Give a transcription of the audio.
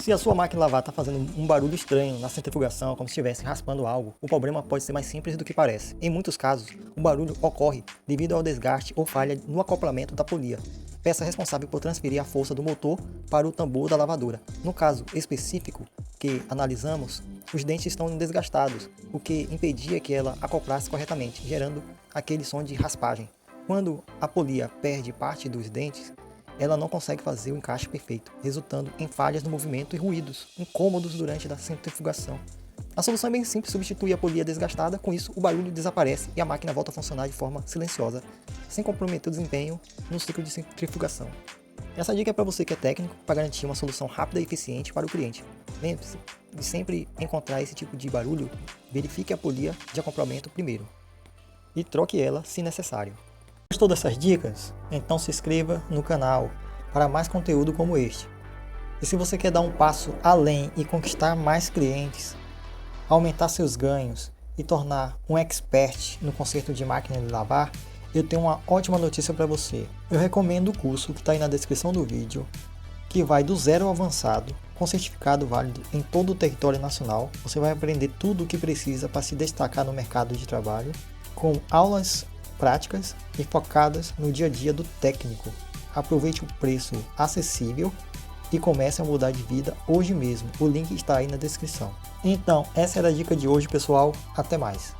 Se a sua máquina de lavar está fazendo um barulho estranho na centrifugação, como se estivesse raspando algo, o problema pode ser mais simples do que parece. Em muitos casos, o barulho ocorre devido ao desgaste ou falha no acoplamento da polia, peça responsável por transferir a força do motor para o tambor da lavadora. No caso específico que analisamos, os dentes estão desgastados, o que impedia que ela acoplasse corretamente, gerando aquele som de raspagem. Quando a polia perde parte dos dentes, ela não consegue fazer o encaixe perfeito, resultando em falhas no movimento e ruídos incômodos durante a centrifugação. A solução é bem simples: substituir a polia desgastada, com isso o barulho desaparece e a máquina volta a funcionar de forma silenciosa, sem comprometer o desempenho no ciclo de centrifugação. Essa dica é para você que é técnico, para garantir uma solução rápida e eficiente para o cliente. Lembre-se de sempre encontrar esse tipo de barulho, verifique a polia de acoplamento primeiro e troque ela se necessário. Gostou dessas dicas? Então se inscreva no canal para mais conteúdo como este. E se você quer dar um passo além e conquistar mais clientes, aumentar seus ganhos e tornar um expert no conserto de máquina de lavar, eu tenho uma ótima notícia para você. Eu recomendo o curso que está aí na descrição do vídeo, que vai do zero ao avançado, com certificado válido em todo o território nacional. Você vai aprender tudo o que precisa para se destacar no mercado de trabalho, com aulas práticas e focadas no dia a dia do técnico. Aproveite o preço acessível e comece a mudar de vida hoje mesmo. O link está aí na descrição. Então, essa era a dica de hoje, pessoal. Até mais.